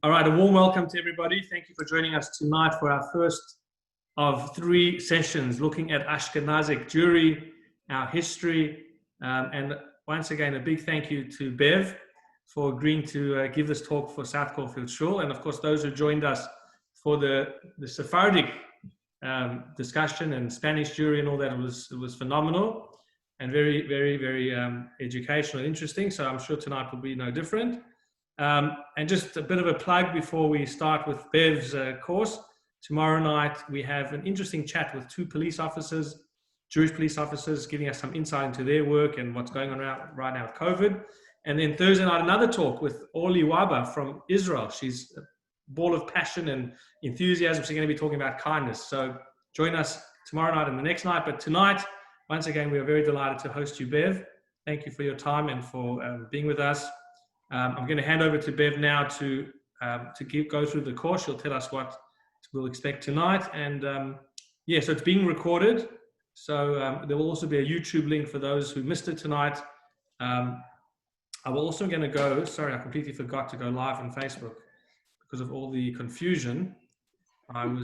All right, a warm welcome to everybody. Thank you for joining us tonight for our first of 3 sessions looking at Ashkenazic Jewry, our history, and once again, a big thank you to Bev for agreeing to give this talk for South Caulfield Shul, and of course those who joined us for the Sephardic discussion and Spanish Jewry and all that. It was phenomenal and very, very, very educational and interesting, so I'm sure tonight will be no different. And just a bit of a plug before we start with Bev's course. Tomorrow night we have an interesting chat with 2 police officers, Jewish police officers, giving us some insight into their work and what's going on right now with COVID. And then Thursday night, another talk with Orly Waba from Israel. She's a ball of passion and enthusiasm. She's going to be talking about kindness. So join us tomorrow night and the next night. But tonight, once again, we are very delighted to host you, Bev. Thank you for your time and for being with us. I'm going to hand over to Bev now to go through the course. She'll tell us what we'll expect tonight. And yeah, so it's being recorded. So there will also be a YouTube link for those who missed it tonight. I'm also going to go, sorry, I completely forgot to go live on Facebook because of all the confusion. I was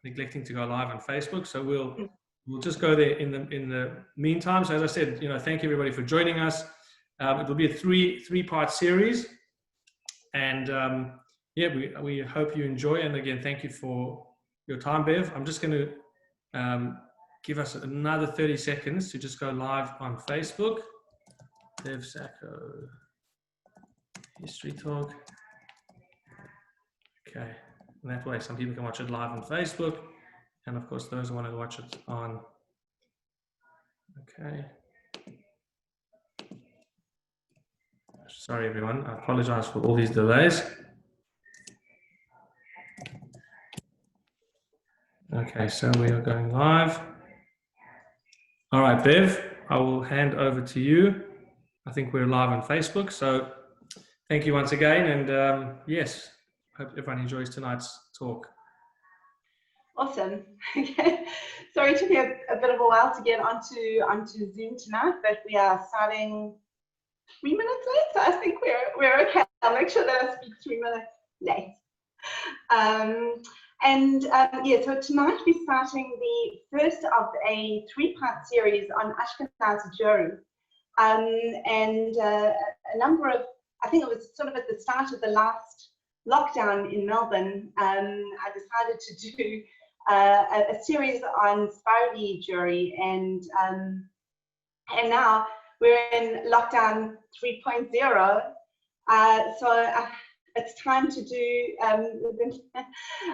neglecting to go live on Facebook. So we'll just go there in the meantime. So as I said, thank you everybody for joining us. It will be a three-part series, and yeah, we hope you enjoy. And again, thank you for your time, Bev. I'm just going to give us another 30 seconds to just go live on Facebook. Bev Sacho History Talk. Okay, and that way some people can watch it live on Facebook, and of course those who want to watch it on. Okay. Sorry, everyone. I apologize for all these delays. Okay, so we are going live. All right, Bev, I will hand over to you. I think we're live on Facebook. So thank you once again. And yes, hope everyone enjoys tonight's talk. Awesome. Okay. Sorry, it took me a bit of a while to get onto Zoom tonight, but we are starting 3 minutes late, so I think we're okay. I'll make sure that I speak 3 minutes late. Yeah, so tonight we're starting the first of a 3-part series on Ashkenazi Jewry. A number of, I think it was sort of at the start of the last lockdown in Melbourne, I decided to do a series on Sephardi Jewry, and now we're in lockdown 3.0, so it's time to do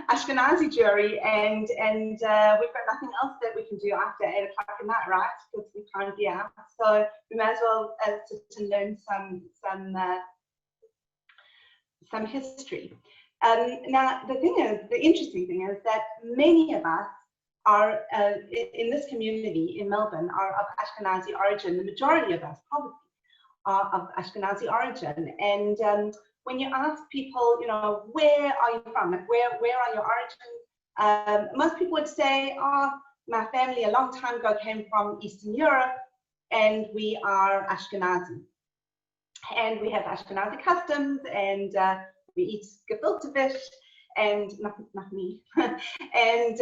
Ashkenazi Jewry, and we've got nothing else that we can do after 8 o'clock at night, right? Because we can't be out, so we might as well to learn some history. Now the interesting thing is that many of us are in this community in Melbourne are of Ashkenazi origin. The majority of us probably are of Ashkenazi origin. And when you ask people, where are you from? Like where are your origins? Most people would say, oh, my family a long time ago came from Eastern Europe, and we are Ashkenazi. And we have Ashkenazi customs, and we eat gefilte fish. And not me, and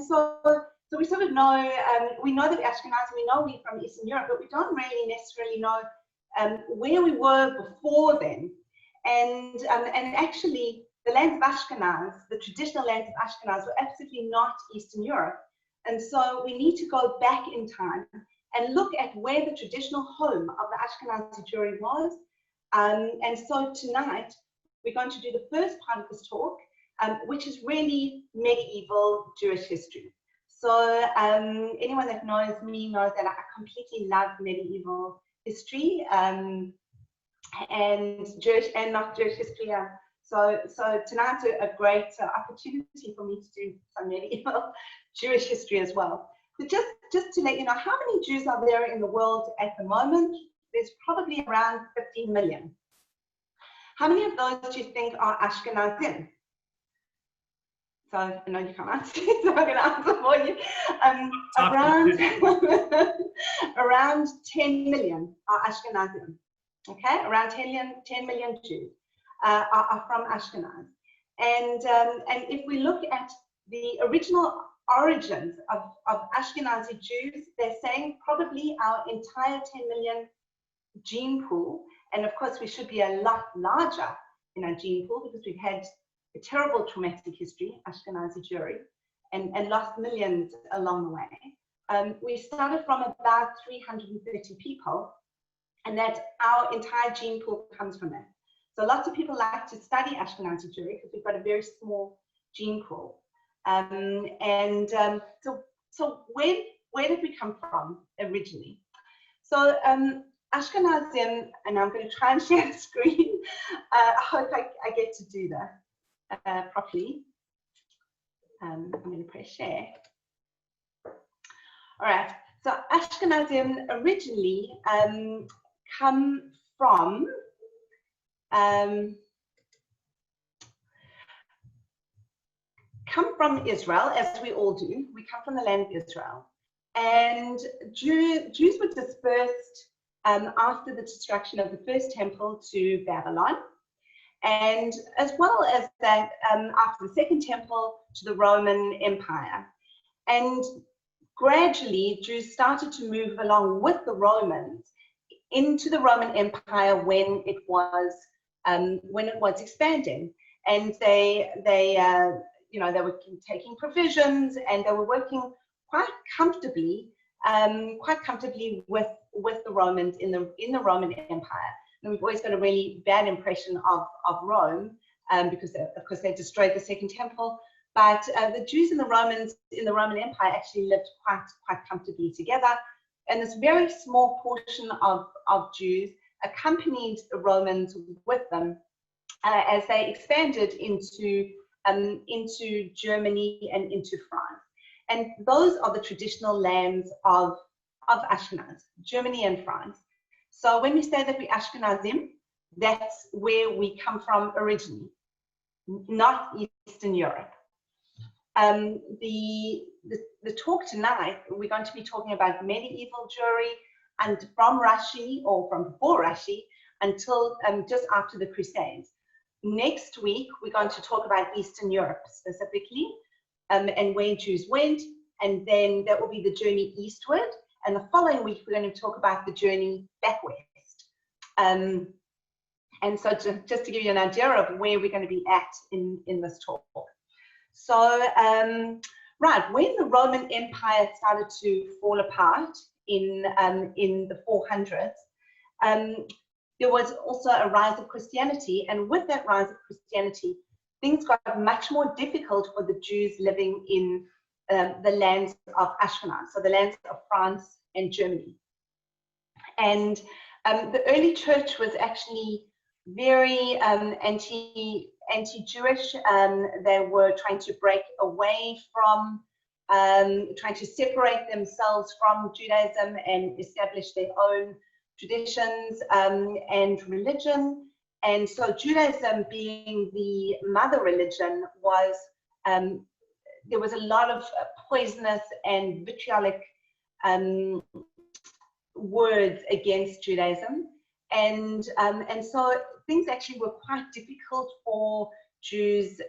so we sort of know, we know that we're Ashkenazi, we know we're from Eastern Europe, but we don't really necessarily know where we were before then. And actually, the lands of Ashkenaz, the traditional lands of Ashkenaz, were absolutely not Eastern Europe. And so we need to go back in time and look at where the traditional home of the Ashkenazi Jewry was. And so tonight, we're going to do the first part of this talk, which is really medieval Jewish history. So anyone that knows me knows that I completely love medieval history and Jewish and not Jewish history. So tonight's a great opportunity for me to do some medieval Jewish history as well. But just to let you know, how many Jews are there in the world at the moment? There's probably around 15 million. How many of those do you think are Ashkenazim? So I know you can't answer, so I'm going to answer for you. Around 10 million are Ashkenazim. Okay, around 10 million Jews. are from Ashkenaz. And if we look at the original origins of Ashkenazi Jews, they're saying probably our entire 10 million gene pool. And of course, we should be a lot larger in our gene pool because we've had a terrible traumatic history, Ashkenazi Jewry, and lost millions along the way. We started from about 330 people, and that our entire gene pool comes from that. So lots of people like to study Ashkenazi Jewry because we've got a very small gene pool. So where did we come from originally? So Ashkenazim, and I'm going to try and share the screen. I hope I get to do that properly. I'm going to press share. All right. So Ashkenazim originally come from Israel, as we all do. We come from the land of Israel. And Jews were dispersed after the destruction of the first temple to Babylon, and as well as that after the second temple to the Roman Empire. And gradually, Jews started to move along with the Romans into the Roman Empire when it was expanding, and they were taking provisions, and they were working quite comfortably with the Romans in the Roman Empire. And we've always got a really bad impression of Rome because of course they destroyed the second temple. But the Jews and the Romans in the Roman Empire actually lived quite comfortably together. And this very small portion of Jews accompanied the Romans with them as they expanded into Germany and into France. And those are the traditional lands of Ashkenaz, Germany and France. So when we say that we're Ashkenazim, that's where we come from originally, not Eastern Europe. The talk tonight, we're going to be talking about medieval Jewry, and from RASHI, or from before RASHI, until just after the Crusades. Next week, we're going to talk about Eastern Europe specifically, and where Jews went, and then that will be the journey eastward. And the following week, we're going to talk about the journey back west. And so just to give you an idea of where we're going to be at in this talk. So, right, when the Roman Empire started to fall apart in the 400s, there was also a rise of Christianity. And with that rise of Christianity, things got much more difficult for the Jews living in the lands of Ashkenaz, so the lands of France and Germany. And the early church was actually very anti-Jewish. They were trying to break away from, trying to separate themselves from Judaism and establish their own traditions and religion. And so Judaism, being the mother religion, was there was a lot of poisonous and vitriolic words against Judaism, and so things actually were quite difficult for Jews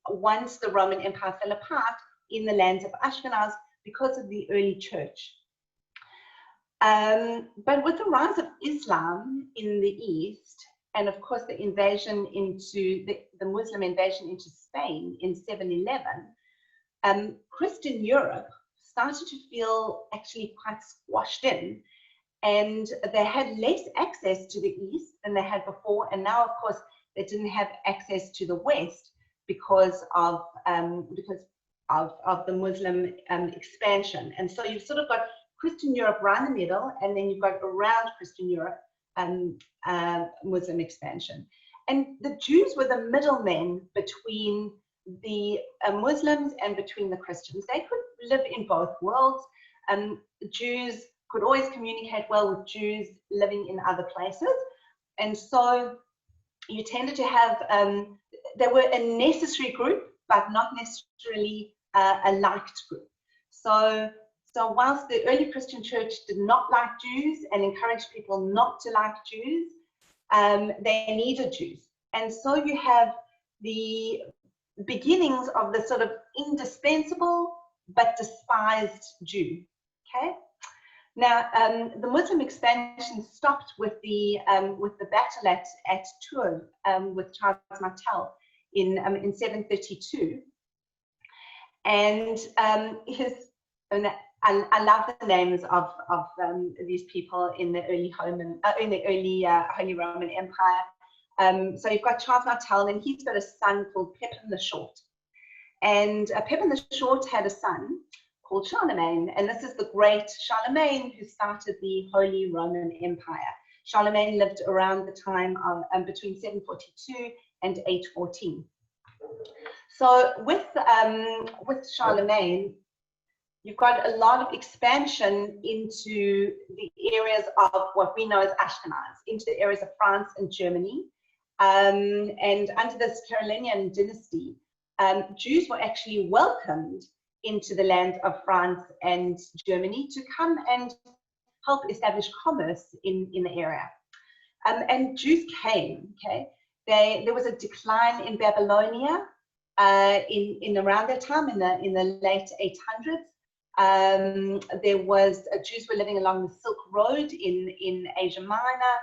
once the Roman Empire fell apart in the lands of Ashkenaz because of the early church. But with the rise of Islam in the East, and of course the invasion into the Muslim invasion into Spain in 711, Christian Europe started to feel actually quite squashed in, and they had less access to the East than they had before. And now, of course, they didn't have access to the West because of the Muslim expansion. And so you've sort of got Christian Europe right in the middle, and then you've got around Christian Europe Muslim expansion. And the Jews were the middlemen between the Muslims and between the Christians. They could live in both worlds. Jews could always communicate well with Jews living in other places. And so you tended to have, they were a necessary group, but not necessarily a liked group. So whilst the early Christian church did not like Jews and encouraged people not to like Jews, they needed Jews. And so you have the beginnings of the sort of indispensable but despised Jew. Okay. Now, the Muslim expansion stopped with the battle at Tours with Charles Martel in 732, and I love the names of these people in the early Holy Roman Empire. So you've got Charles Martel, and he's got a son called Pepin the Short, and Pepin the Short had a son called Charlemagne, and this is the great Charlemagne who started the Holy Roman Empire. Charlemagne lived around the time of between 742 and 814. So with Charlemagne, you've got a lot of expansion into the areas of what we know as Ashkenaz, into the areas of France and Germany. And under this Carolingian dynasty, Jews were actually welcomed into the lands of France and Germany to come and help establish commerce in the area. And Jews came, okay? There was a decline in Babylonia in around that time, in the late 800s. Jews were living along the Silk Road in Asia Minor.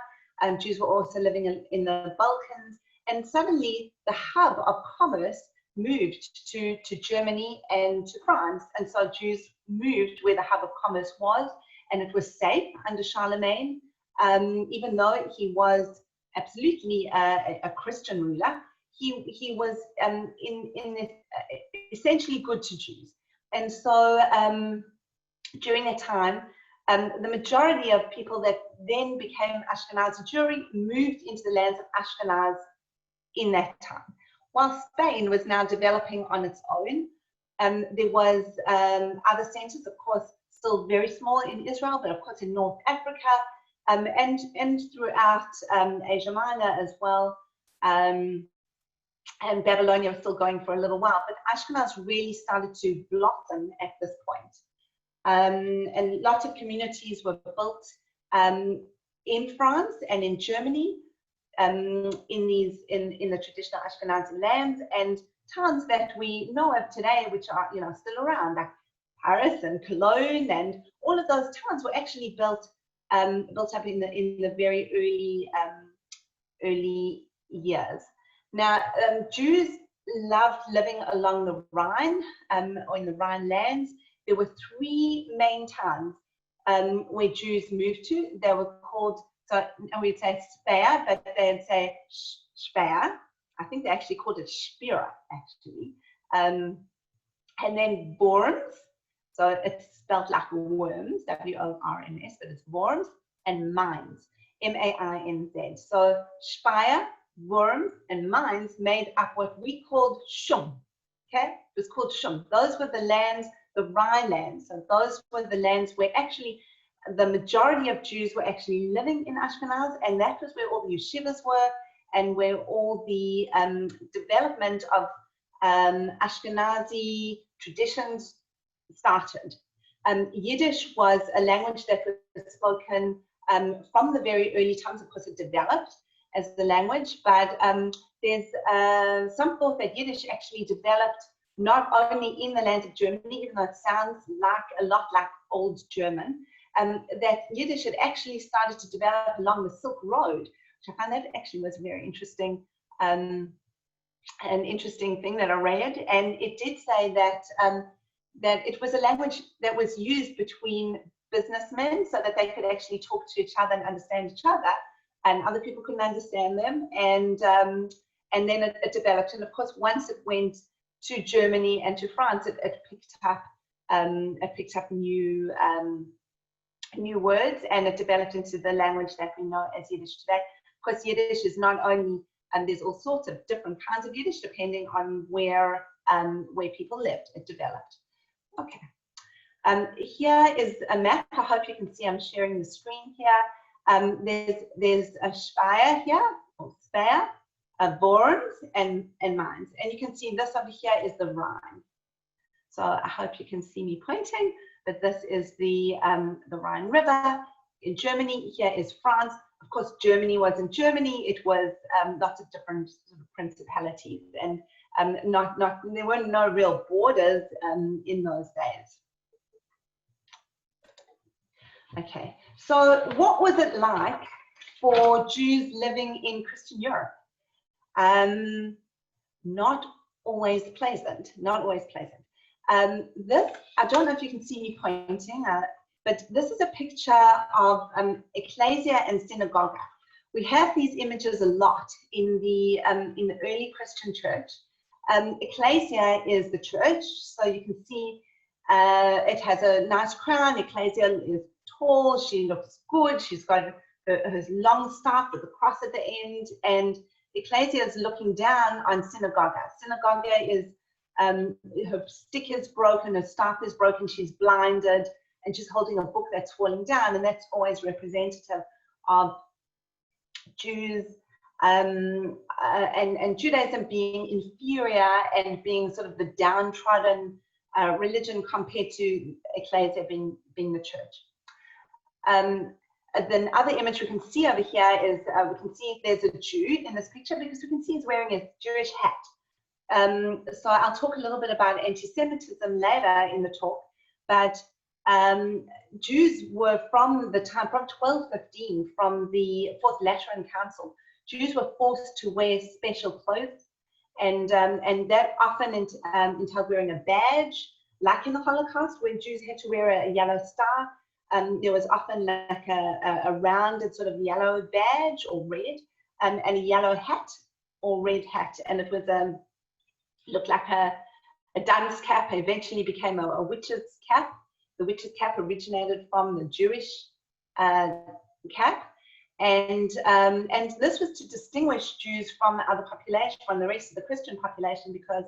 Jews were also living in the Balkans. And suddenly the hub of commerce moved to Germany and to France. And so Jews moved where the hub of commerce was, and it was safe under Charlemagne, even though he was absolutely a Christian ruler. He was in this, essentially good to Jews. And so during that time, the majority of people that then became Ashkenazi Jewry moved into the lands of Ashkenaz in that time. While Spain was now developing on its own, there was other centers, of course, still very small in Israel, but of course in North Africa, and throughout Asia Minor as well. And Babylonia was still going for a little while, but Ashkenaz really started to blossom at this point. And lots of communities were built in France and in Germany, in the traditional Ashkenazi lands, and towns that we know of today, which are still around, like Paris and Cologne, and all of those towns were actually built up in the very early years. Now, Jews loved living along the Rhine, or in the Rhine lands. There were three main towns where Jews moved to. They were called, so we'd say Speyer, but they'd say Speyer. I think they actually called it Spira, actually. And then Worms, so it's spelled like worms, W-O-R-M-S, but it's Worms, and Mainz, M-A-I-N-Z. So Speyer, Worms, and Mainz made up what we called Shum. Okay, it was called Shum. Those were the lands, the Rhine lands. So those were the lands where actually the majority of Jews were actually living in Ashkenaz, and that was where all the yeshivas were, and where all the development of Ashkenazi traditions started. Yiddish was a language that was spoken from the very early times. Of course, it developed as the language, but there's some thought that Yiddish actually developed not only in the lands of Germany, even though it sounds like a lot like Old German, that Yiddish had actually started to develop along the Silk Road, which I found that actually was very interesting, an interesting thing that I read. And it did say that that it was a language that was used between businessmen so that they could actually talk to each other and understand each other, and other people couldn't understand them. And then it developed. And of course, once it went to Germany and to France, it picked up new words, and it developed into the language that we know as Yiddish today. Of course, Yiddish is not only, there's all sorts of different kinds of Yiddish depending on where people lived. It developed. Okay. Here is a map. I hope you can see I'm sharing the screen here. There's a Speyer here, or Speyer, Worms, and Mainz. And you can see this over here is the Rhine. So I hope you can see me pointing, but this is the Rhine River. In Germany, here is France. Of course, Germany wasn't Germany. It was lots of different sort of principalities, and there were no real borders in those days. Okay, so what was it like for Jews living in Christian Europe? Not always pleasant, not always pleasant. This, I don't know if you can see me pointing, but this is a picture of ecclesia and synagogue. We have these images a lot in the early Christian church. Ecclesia is the church, so you can see it has a nice crown. Ecclesia is tall, she looks good, she's got her long staff with a cross at the end, and ecclesia is looking down on synagogue. Synagogue is her stick is broken, her staff is broken, she's blinded, and she's holding a book that's falling down, and that's always representative of Jews and Judaism being inferior and being sort of the downtrodden religion compared to ecclesia being the church. The other image we can see over here is we can see there's a Jew in this picture because we can see he's wearing a Jewish hat. So I'll talk a little bit about anti-Semitism later in the talk, but Jews were from the time, from 1215, from the Fourth Lateran Council, Jews were forced to wear special clothes, and that often entailed wearing a badge, like in the Holocaust, when Jews had to wear a yellow star. There was often like a rounded sort of yellow badge or red, and a yellow hat or red hat, and it was looked like a dunce cap. Eventually became a witch's cap. The witch's cap originated from the Jewish cap, and this was to distinguish Jews from the other population, from the rest of the Christian population, because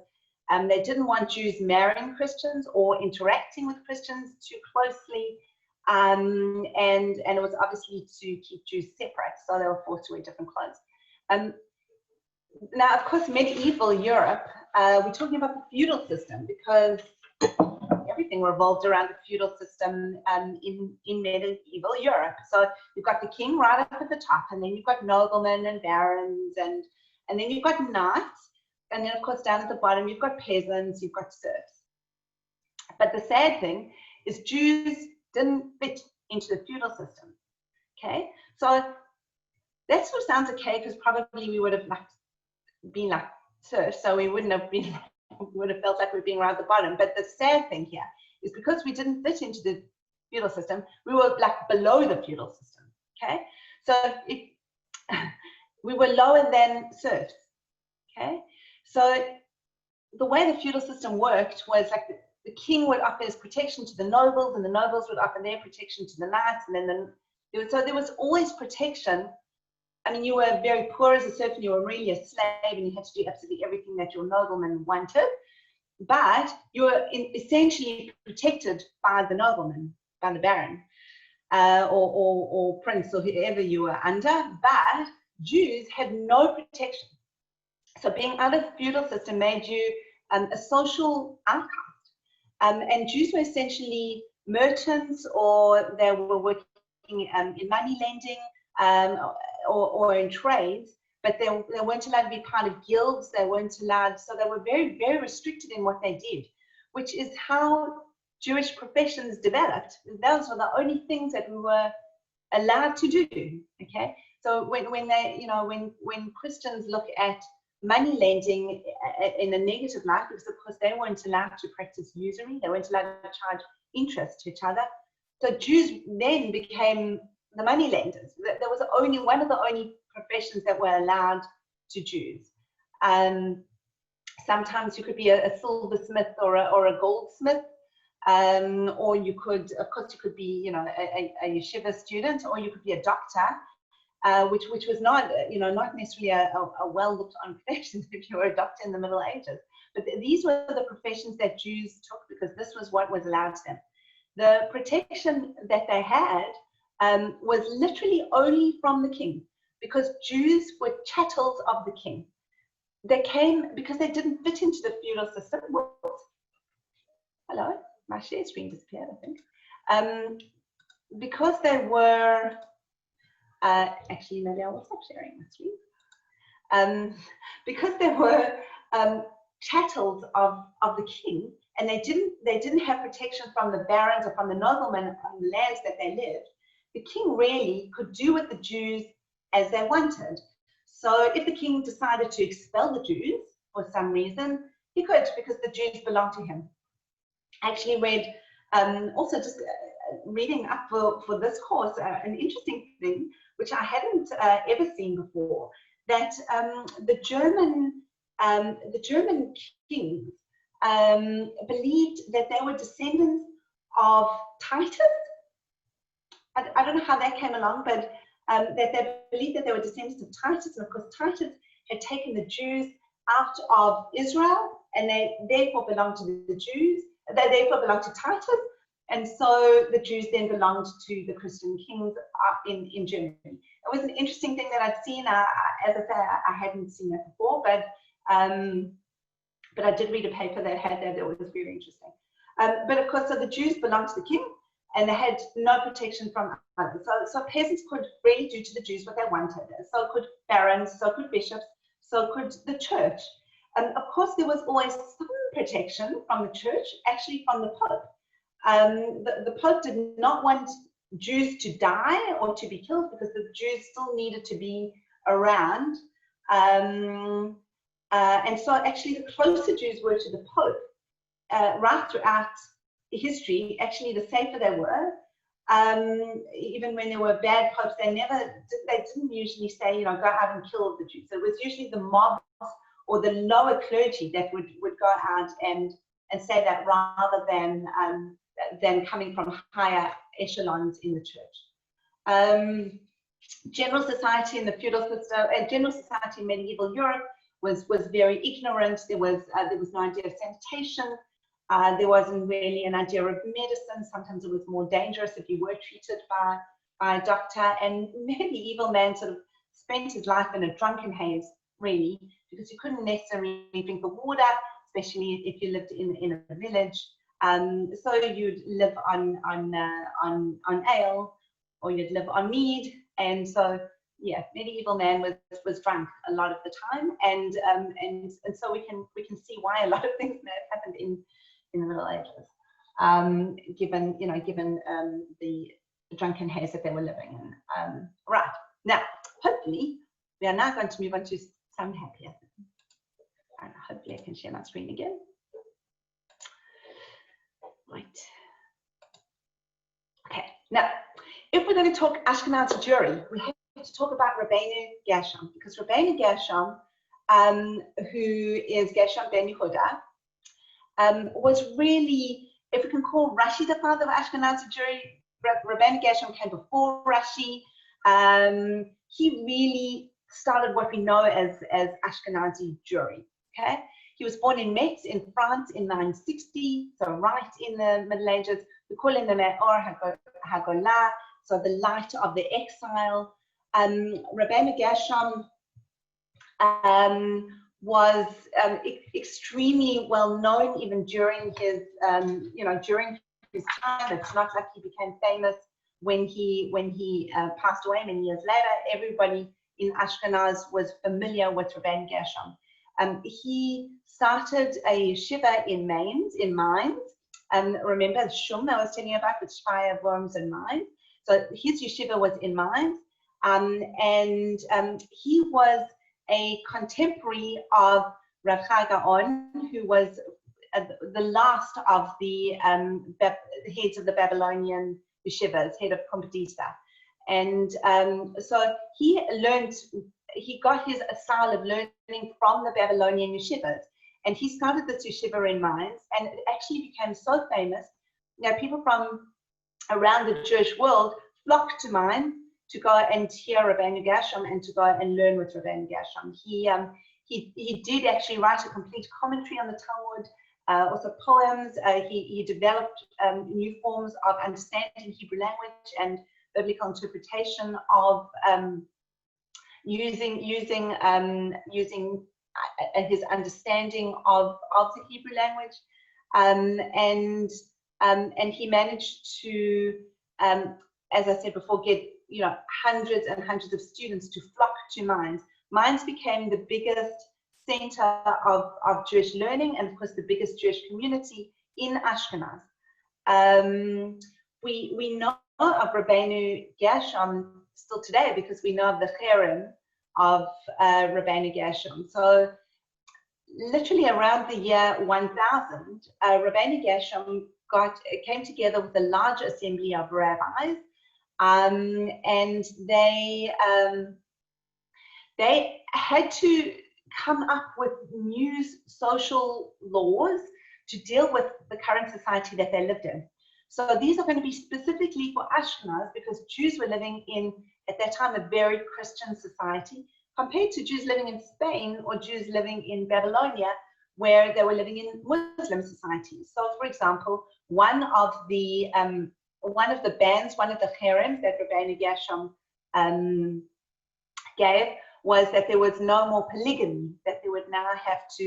they didn't want Jews marrying Christians or interacting with Christians too closely. And it was obviously to keep Jews separate, so they were forced to wear different clothes. Now, of course, medieval Europe, we're talking about the feudal system, because everything revolved around the feudal system in medieval Europe. So you've got the king right up at the top, and then you've got noblemen and barons, and then you've got knights, and then of course down at the bottom you've got peasants, you've got serfs. But the sad thing is Jews didn't fit into the feudal system. Okay, so that sort of sounds okay, because probably we would have been like serfs, so we wouldn't have been, we would have felt like we're being right at the bottom. But the sad thing here is because we didn't fit into the feudal system, we were like below the feudal system. Okay, so we were lower than serfs. Okay, so the way the feudal system worked was like the king would offer his protection to the nobles, and the nobles would offer their protection to the knights, and then so there was always protection. I mean, you were very poor as a serf, and you were really a slave, and you had to do absolutely everything that your nobleman wanted, but you were essentially protected by the nobleman, by the baron, or prince, or whoever you were under. But Jews had no protection. So being out of the feudal system made you a social outcast. And Jews were essentially merchants, or they were working in money lending, or in trades, but they weren't allowed to be part of guilds. They weren't allowed, so they were very, very restricted in what they did, which is how Jewish professions developed. Those were the only things that we were allowed to do. Okay, so when they, you know, when Christians look at money lending in a negative light, because of course they weren't allowed to practice usury, they weren't allowed to charge interest to each other. So Jews then became the money lenders. That was only one of the only professions that were allowed to Jews. Sometimes you could be a silversmith or a goldsmith, or you could, of course, you could be, you know, a yeshiva student, or you could be a doctor. Which was not, you know, not necessarily a well looked on profession if you were a doctor in the Middle Ages. But these were the professions that Jews took, because this was what was allowed to them. The protection that they had was literally only from the king, because Jews were chattels of the king. They came because they didn't fit into the feudal system. Whoops. Hello, my share screen disappeared, I think. Because they were Actually, maybe I will stop sharing my screen. Because there were chattels of the king, and they didn't have protection from the barons or from the noblemen on the lands that they lived. The king really could do with the Jews as they wanted. So if the king decided to expel the Jews for some reason, he could, because the Jews belonged to him. I actually read, also just reading up for this course, an interesting thing, which I hadn't ever seen before, that the German kings believed that they were descendants of Titus. I don't know how that came along, but that they believed that they were descendants of Titus, and of course Titus had taken the Jews out of Israel, and they therefore belonged to the Jews. They therefore belonged to Titus, and so the Jews then belonged to the Christian kings in Germany. It was an interesting thing that I'd seen. As I say, I hadn't seen that before, but I did read a paper that had that. It was very interesting. But of course, so the Jews belonged to the king, and they had no protection from others. So peasants could really do to the Jews what they wanted. So could barons, so could bishops, so could the church. And of course, there was always some protection from the church, actually from the Pope. The Pope did not want Jews to die or to be killed, because the Jews still needed to be around. And so actually the closer Jews were to the Pope, right throughout history, actually the safer they were. Even when there were bad popes, they didn't usually say, you know, go out and kill the Jews. So it was usually the mobs or the lower clergy that would go out and say that, rather than coming from higher echelons in the church. General society in the feudal system, general society in medieval Europe was very ignorant. There was no idea of sanitation. There wasn't really an idea of medicine. Sometimes it was more dangerous if you were treated by a doctor. And the medieval man sort of spent his life in a drunken haze, really, because you couldn't necessarily drink the water, especially if you lived in a village. So you'd live on ale, or you'd live on mead. And so, yeah, medieval man was drunk a lot of the time, and so we can see why a lot of things may have happened in the Middle Ages, given the drunken haze that they were living in. Right, now hopefully we are now going to move on to some happier things, and hopefully I can share my screen again. Right. Okay, now if we're going to talk Ashkenazi Jewry, we have to talk about RABBEINU GERSHOM, because RABBEINU GERSHOM, who is Gershom ben Yehuda, was really, if we can call Rashi the father of Ashkenazi Jewry, RABBEINU GERSHOM came before Rashi. He really started what we know as Ashkenazi Jewry. Okay, he was born in Metz in France in 960, so right in the Middle Ages. We call him the Me'or HaGolah, so the light of the exile. RABBEINU GERSHOM was extremely well known even during his during his time. It's not like he became famous when he passed away many years later. Everybody in Ashkenaz was familiar with RABBEINU GERSHOM. He started a yeshiva in Mainz, remember the Shum I was telling you about with Speyer, Worms, and Mainz. So his yeshiva was in Mainz, and he was a contemporary of Rav Chai Gaon, who was the last of the heads of the Babylonian yeshivas, head of Kompedisa. And so he got his style of learning from the Babylonian yeshivas. And he started this yeshiva in Mainz, and it actually became so famous. You know, people from around the Jewish world flocked to Mainz to go and hear RABBEINU GERSHOM and to go and learn with RABBEINU GERSHOM. He did actually write a complete commentary on the Talmud, also poems. He developed new forms of understanding Hebrew language and biblical interpretation of using his understanding of the Hebrew language, and he managed to, as I said before, get hundreds and hundreds of students to flock to Mainz. Mainz became the biggest center of Jewish learning, and of course the biggest Jewish community in Ashkenaz. We know of RABBEINU GERSHOM still today because we know of the cherem of RABBEINU GERSHOM. So literally around the year 1000, RABBEINU GERSHOM came together with a large assembly of rabbis, and they had to come up with new social laws to deal with the current society that they lived in. So these are going to be specifically for Ashkenaz, because Jews were living in, at that time, a very Christian society, compared to Jews living in Spain or Jews living in Babylonia, where they were living in Muslim societies. So, for example, one of the bans, one of the cherems that RABBEINU GERSHOM gave was that there was no more polygamy, that they would now have to,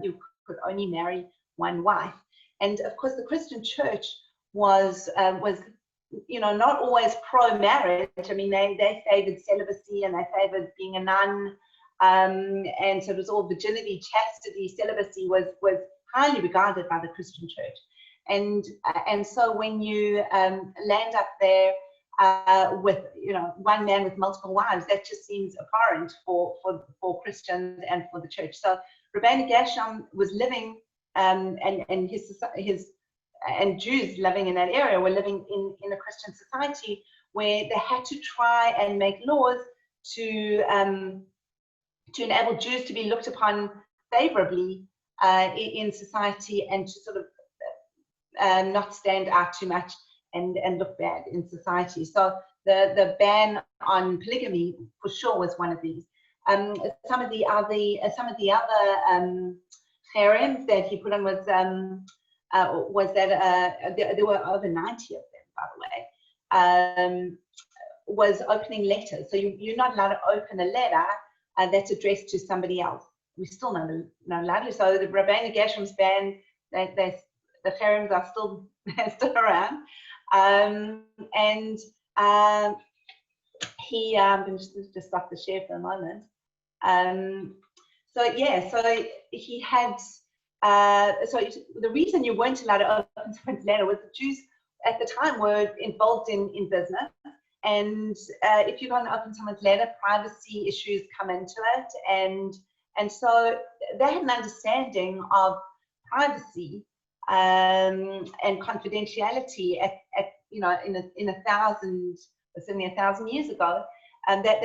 you could only marry one wife. And of course, the Christian church was not always pro-marriage. I mean, they favored celibacy, and they favored being a nun, and so it was all virginity, chastity, celibacy was highly regarded by the Christian church. And so when you land up there with one man with multiple wives, that just seems abhorrent for Christians and for the church. So RABBEINU GERSHOM was living, and Jews living in that area were living in a Christian society where they had to try and make laws to enable Jews to be looked upon favorably in society, and to sort of not stand out too much and look bad in society. So the ban on polygamy for sure was one of these. Some of the other cherems that he put on was that there were over 90 of them, by the way, was opening letters. So you're not allowed to open a letter that's addressed to somebody else. We still not allowed to. So the RABBEINU GERSHOM's ban, the cherems are still around. He, I'm going to just stop the share for a moment. So he had, so the reason you weren't allowed to open someone's letter was the Jews at the time were involved in business. And if you're going to open someone's letter, privacy issues come into it. And so they had an understanding of privacy and confidentiality in 1,000, certainly 1,000 years ago, that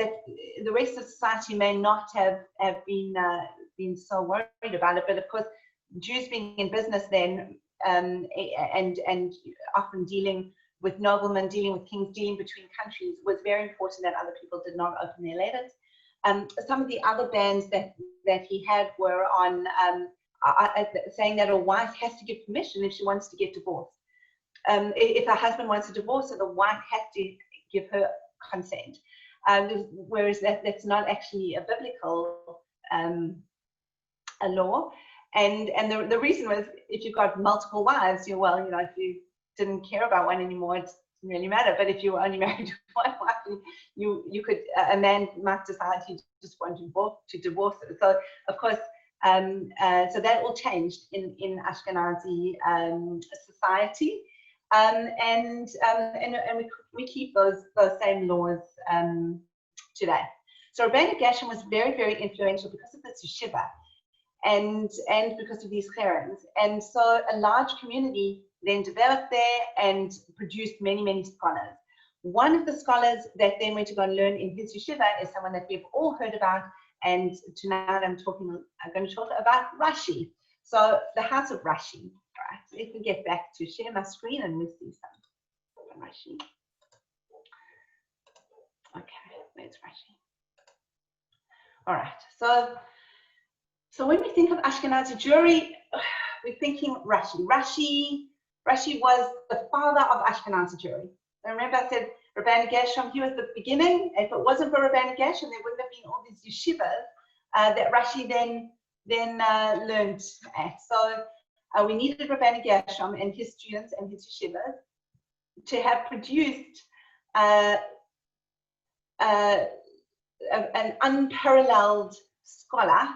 the rest of society may not have been so worried about it. But of course, Jews being in business then, and often dealing with noblemen, dealing with kings, dealing between countries, was very important that other people did not open their letters. Some of the other bans that he had were on saying that a wife has to give permission if she wants to get divorced. If her husband wants to divorce her, the wife has to give her consent. Whereas that's not actually a biblical a law. And the reason was, if you've got multiple wives, if you didn't care about one anymore, it doesn't really matter. But if you were only married to one wife, you could, a man might decide he just wanted to divorce her. So of course, so that all changed in Ashkenazi society, and we keep those same laws today. So RABBEINU GERSHOM was very, very influential because of this yeshiva, and because of these cherems. And so a large community then developed there and produced many, many scholars. One of the scholars that then went to go and learn in his yeshiva is someone that we've all heard about, and tonight I'm going to talk about RASHI. So the house of RASHI. Right, so if we get back to share my screen and we see some RASHI. Okay, where's RASHI? All right, so when we think of Ashkenazi Jewry, we're thinking RASHI. RASHI was the father of Ashkenazi Jewry. Remember I said RABBEINU GERSHOM, he was the beginning. If it wasn't for RABBEINU GERSHOM, there wouldn't have been all these yeshivas that RASHI then learned at. So we needed RABBEINU GERSHOM and his students and his yeshivas to have produced an unparalleled scholar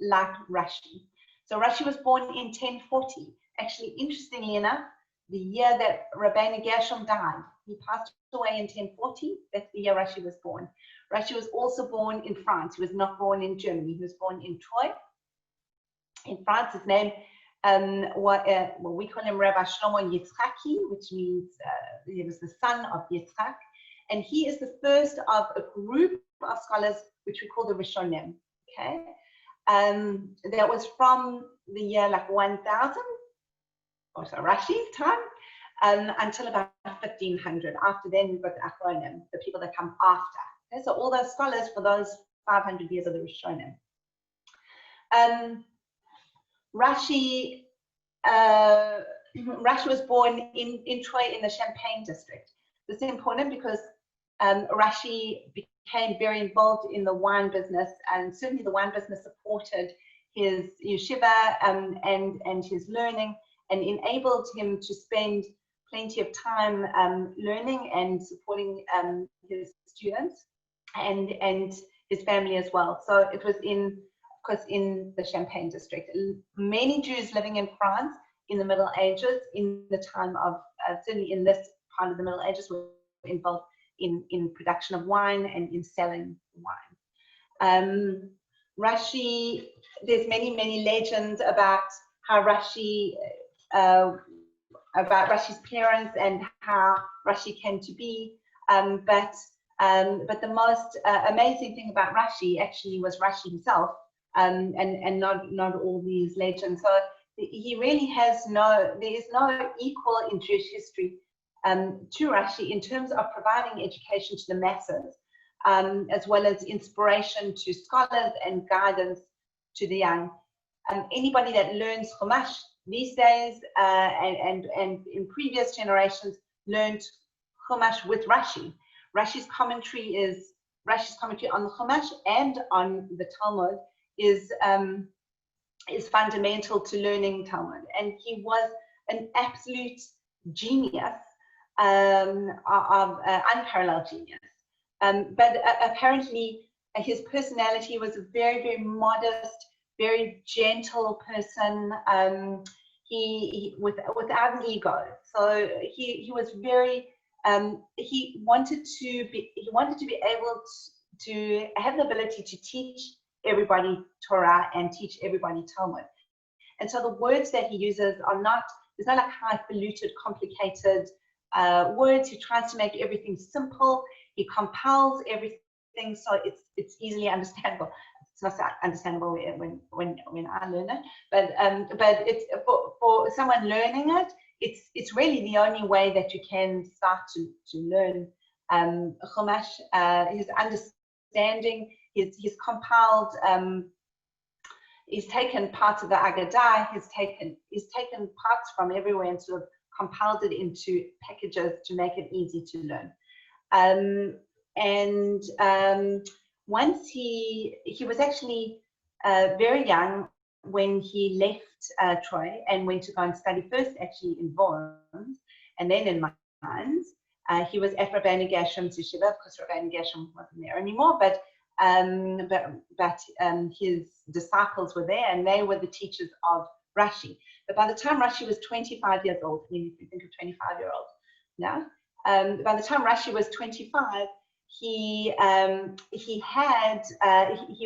like Rashi. So Rashi was born in 1040. Actually, interestingly enough, the year that RABBEINU GERSHOM died, he passed away in 1040. That's the year Rashi was born. Rashi was also born in France. He was not born in Germany. He was born in Troyes, in France. His name, we call him Rabbi Shlomo Yitzchaki, which means he was the son of Yitzchak. And he is the first of a group of scholars, which we call the Rishonim. Okay, that was from the year like 1000, or so Rashi's time, until about 1500. After then, we've got the Achronim, the people that come after. Okay, so all those scholars for those 500 years of the Rishonim. Rashi was born in Troyes in the Champagne district. This is important because Rashi became very involved in the wine business, and certainly the wine business supported his yeshiva and his learning, and enabled him to spend plenty of time learning and supporting his students and his family as well. So it was in the Champagne district. Many Jews living in France in the Middle Ages, in the time of, certainly in this part of the Middle Ages, were involved in production of wine and in selling wine. Rashi, there's many legends about how Rashi, about Rashi's parents and how Rashi came to be, but the most amazing thing about Rashi actually was Rashi himself, and not all these legends. So he really has there is no equal in Jewish history to Rashi in terms of providing education to the masses, as well as inspiration to scholars and guidance to the young. Anybody that learns Chumash these days and in previous generations learned Chumash with Rashi. Rashi's commentary on the Chumash and on the Talmud is fundamental to learning Talmud, and he was an absolute genius, unparalleled genius. But apparently his personality was a very modest, very gentle person. He without an ego. So he was very he wanted to be able to have the ability to teach everybody Torah and teach everybody Talmud. And so the words that he uses are not, there's not like highfalutin, complicated words. He tries to make everything simple. He compiles everything so it's easily understandable. It's not so understandable when I learn it, but it's for someone learning it, it's really the only way that you can start to learn Chumash. His understanding, he's compiled, he's taken parts of the Agadah, he's taken parts from everywhere and sort of compiled it into packages to make it easy to learn. Once he was actually very young when he left Troyes and went to go and study first actually in Worms and then in Mainz. He was at RABBEINU GERSHOM's yeshiva. Of course, RABBEINU GERSHOM wasn't there anymore, but his disciples were there, and they were the teachers of Rashi. But by the time Rashi was 25 years old, I mean, if you think of 25-year-old now, by the time Rashi was 25, he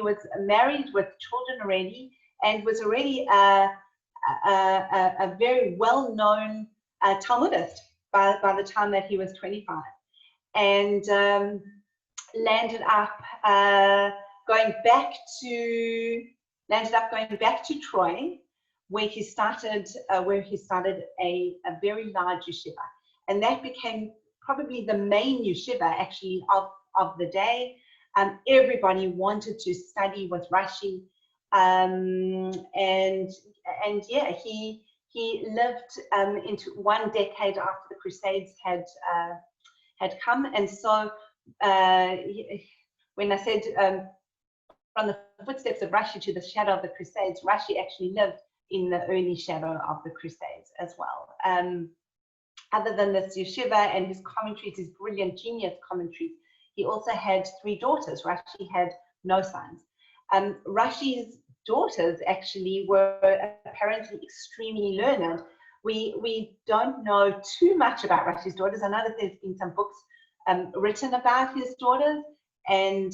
was married with children already, and was already a very well-known Talmudist by the time that he was 25, and landed up going back to Troyes, where he started a very large yeshiva, and that became probably the main yeshiva actually of the day. Everybody wanted to study with Rashi, and yeah, he lived into 1 decade after the Crusades had come, and so when I said from the footsteps of Rashi to the shadow of the Crusades, Rashi actually lived in the early shadow of the Crusades as well. Other than this yeshiva and his commentaries, his brilliant genius commentaries, he also had 3 daughters. Rashi had no sons. Rashi's daughters actually were apparently extremely learned. We don't know too much about Rashi's daughters. I know that there's been some books written about his daughters, and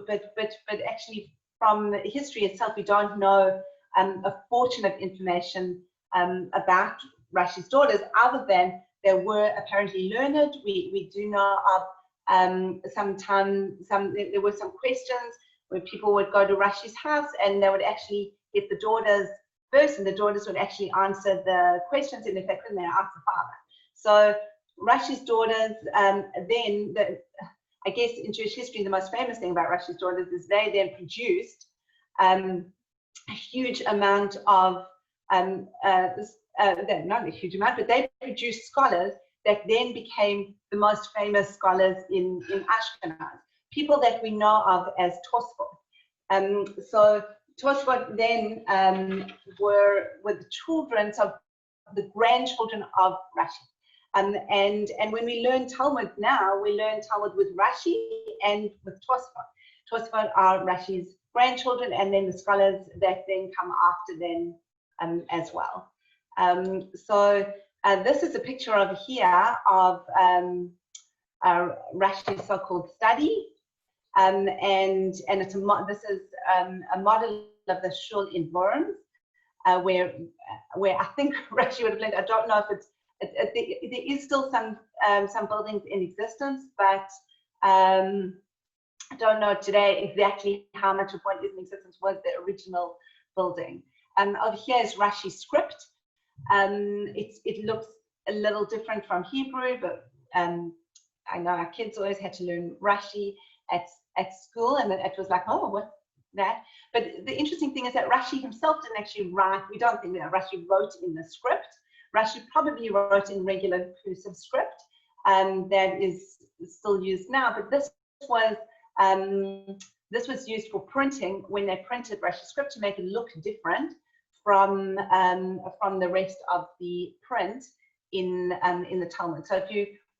but actually from history itself, we don't know a fortune of information about Rashi's daughters, other than they were apparently learned. We do know of there were some questions where people would go to Rashi's house and they would actually get the daughters first, and the daughters would actually answer the questions, and if they couldn't, they asked the father. So Rashi's daughters, I guess in Jewish history, the most famous thing about Rashi's daughters is they then produced a huge amount of, not a huge amount, but they produced scholars that then became the most famous scholars in Ashkenaz, people that we know of as Tosfot. So Tosfot then were the children, so the grandchildren of Rashi. And when we learn Talmud now, we learn Talmud with Rashi and with Tosfot. Tosfot are Rashi's grandchildren, and then the scholars that then come after them as well. So this is a picture over here of Rashi's so-called study, and it's this is a model of the shul in Worms, where I think Rashi would have lived. I don't know if it's there is still some buildings in existence, but I don't know today exactly how much of what is in existence was the original building. Over here is Rashi's script. It looks a little different from Hebrew, but I know our kids always had to learn Rashi at school, and it was like, oh, what's that? But the interesting thing is that Rashi himself didn't actually write. We don't think that Rashi wrote in the script. Rashi probably wrote in regular cursive script that is still used now, but this was used for printing when they printed Rashi's script to make it look different from the rest of the print in the Talmud. So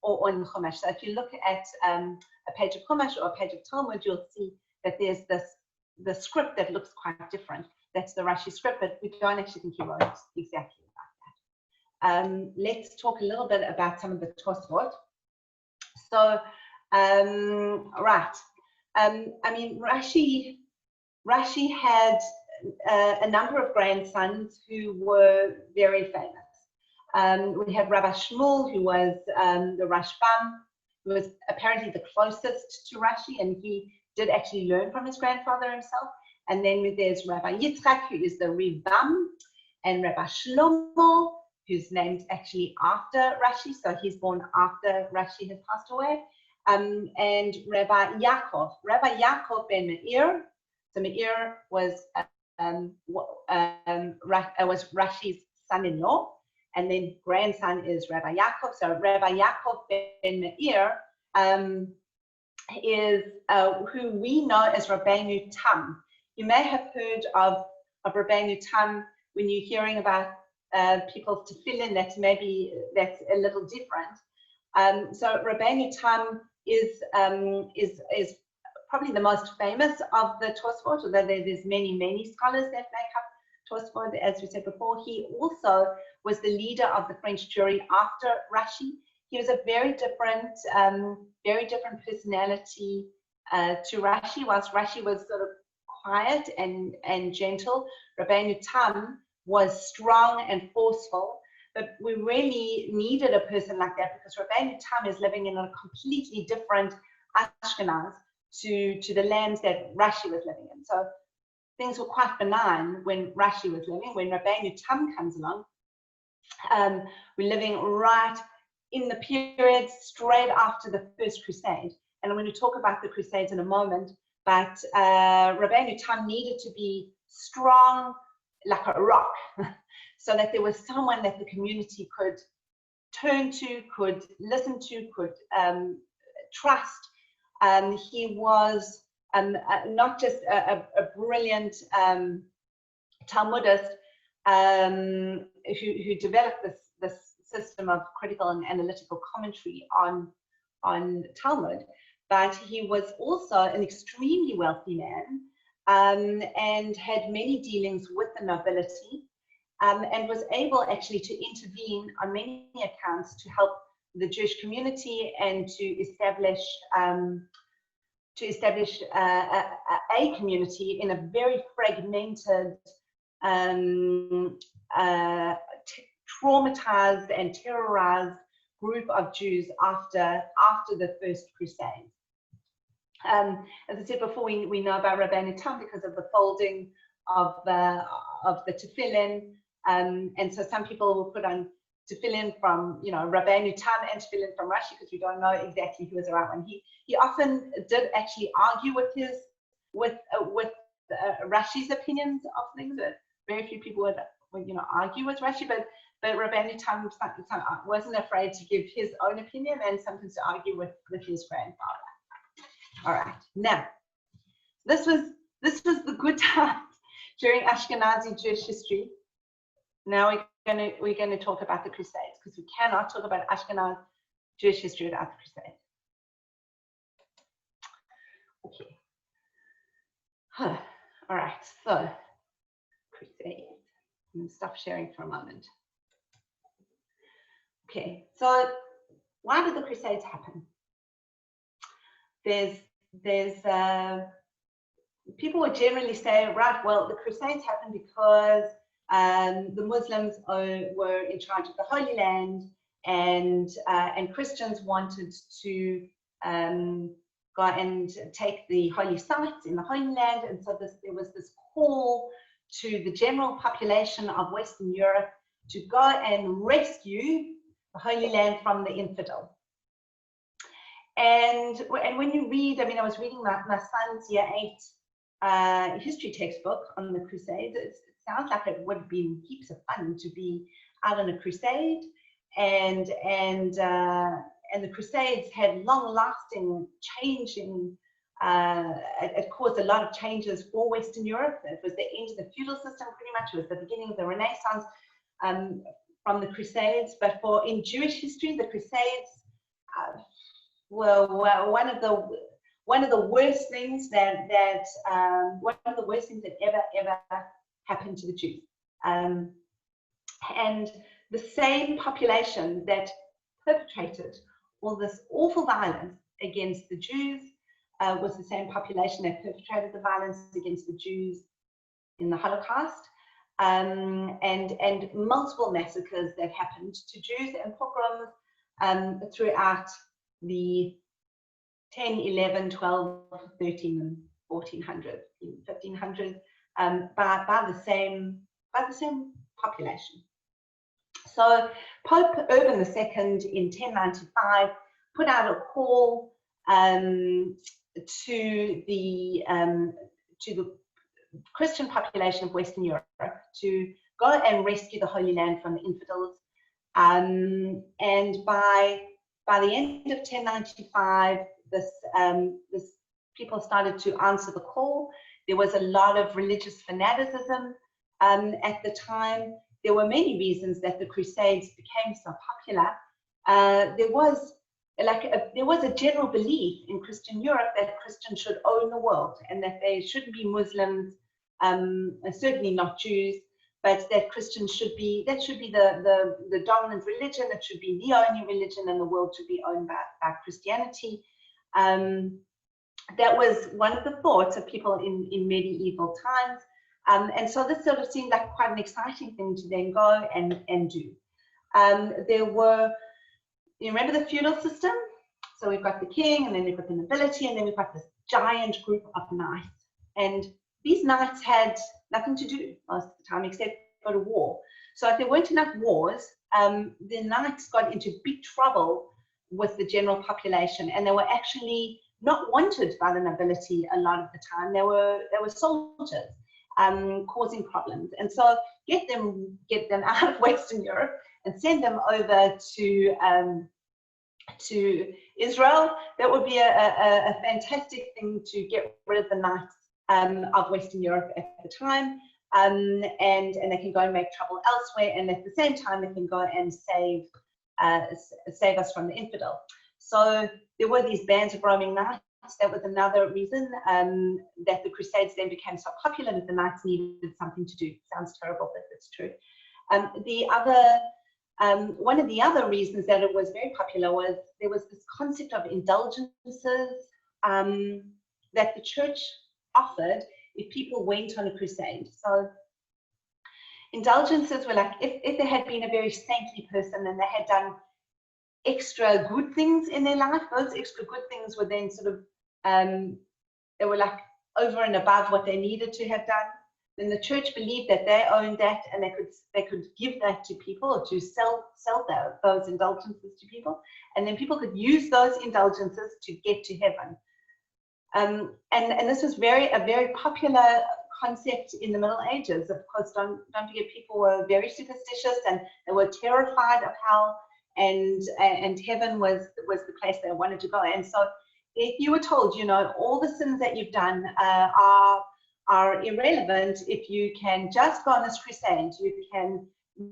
or in Chumash. So if you look at a page of Chumash or a page of Talmud, you'll see that there's the script that looks quite different. That's the Rashi script, but we don't actually think he wrote exactly like that. Let's talk a little bit about some of the Tosfot. So, right. I mean, Rashi had a number of grandsons who were very famous. We have Rabbi Shmuel, who was the Rashbam, who was apparently the closest to Rashi, and he did actually learn from his grandfather himself. And then there's Rabbi Yitzchak, who is the Ribam, and Rabbi Shlomo, who's named actually after Rashi, so he's born after Rashi has passed away. And Rabbi Yaakov ben Meir. So Meir was Rashi's son-in-law, and then grandson is Rabbi Yaakov. So Rabbi Yaakov ben Meir is who we know as RABBEINU Tam. You may have heard of RABBEINU Tam when you're hearing about people's tefillin. That's a little different. So RABBEINU Tam is probably the most famous of the Tosfot, although there's many scholars that make up Tosfot, as we said before. He also was the leader of the French jury after Rashi. He was a very different personality to Rashi. Whilst Rashi was sort of quiet and gentle, RABBEINU Tam was strong and forceful. But we really needed a person like that, because RABBEINU Tam is living in a completely different Ashkenaz to the lands that Rashi was living in. So things were quite benign when Rashi was living. When RABBEINU Tam comes along, we're living right in the period straight after the First Crusade. And I'm going to talk about the Crusades in a moment, but RABBEINU Tam needed to be strong like a rock, so that there was someone that the community could turn to, could listen to, could trust. He was not just a brilliant Talmudist who developed this system of critical and analytical commentary on Talmud, but he was also an extremely wealthy man, and had many dealings with the nobility, and was able actually to intervene on many accounts to help the Jewish community and to establish a community in a very fragmented, traumatized and terrorized group of Jews after the First Crusade. As I said before, we know about RABBEINU because of the folding of the tefillin, and so some people will put on tefillin from, you know, RABBEINU and tefillin from RASHI, because we don't know exactly who was the right one. He often did actually argue with RASHI's opinions of things. Very few people would argue with RASHI, but RABBEINU wasn't afraid to give his own opinion and sometimes to argue with his grandfather. All right, now this was the good times during Ashkenazi Jewish history. Now we're gonna talk about the Crusades, because we cannot talk about Ashkenazi Jewish history without the Crusades. Okay. All right, so Crusades. I'm gonna stop sharing for a moment. Okay, so why did the Crusades happen? There's people would generally say, right, well, the Crusades happened because the Muslims were in charge of the Holy Land, and Christians wanted to go and take the holy sites in the Holy Land, and so there was this call to the general population of Western Europe to go and rescue the Holy Land from the infidel. And when you read, I mean, I was reading my son's year 8 history textbook on the Crusades. It sounds like it would have been heaps of fun to be out on a crusade, and the Crusades had long-lasting changing. It caused a lot of changes for Western Europe. It was the end of the feudal system, pretty much. It was the beginning of the Renaissance from the Crusades. But in Jewish history, the Crusades were one of the worst things that ever happened to the Jews. And the same population that perpetrated all this awful violence against the Jews was the same population that perpetrated the violence against the Jews in the Holocaust, and multiple massacres that happened to Jews and pogroms throughout the 10, 11, 12, 13, and 1400, 1500, by the same population. So Pope Urban II in 1095 put out a call to the Christian population of Western Europe to go and rescue the Holy Land from the infidels. And by the end of 1095, this people started to answer the call. There was a lot of religious fanaticism at the time. There were many reasons that the Crusades became so popular. There was a general belief in Christian Europe that Christians should own the world, and that they shouldn't be Muslims, certainly not Jews, but that Christians should be the dominant religion. It should be the only religion, and the world should be owned by Christianity. That was one of the thoughts of people in medieval times. And so this sort of seemed like quite an exciting thing to then go and do. There were, you remember the feudal system? So we've got the king, and then we've got the nobility, and then we've got this giant group of knights. And these knights had nothing to do most of the time except go to war. So if there weren't enough wars, the knights got into big trouble with the general population, and they were actually not wanted by the nobility a lot of the time. They were soldiers. Causing problems, and so get them out of Western Europe and send them over to Israel. That would be a fantastic thing to get rid of the knights of Western Europe at the time, and they can go and make trouble elsewhere, and at the same time they can go and save us from the infidel. So there were these bands of roaming knights. That was another reason that the Crusades then became so popular, that the knights needed something to do. Sounds terrible, but it's true. One of the other reasons that it was very popular was there was this concept of indulgences that the church offered if people went on a crusade. So indulgences were like, if there had been a very saintly person and they had done extra good things in their life, those extra good things were then sort of, they were like over and above what they needed to have done. Then the church believed that they owned that, and they could give that to people, or to sell those indulgences to people, and then people could use those indulgences to get to heaven. And this was a very popular concept in the Middle Ages. Of course, don't forget, people were very superstitious, and they were terrified of hell, and heaven was the place they wanted to go. And so if you were told, you know, all the sins that you've done are irrelevant if you can just go on this crusade,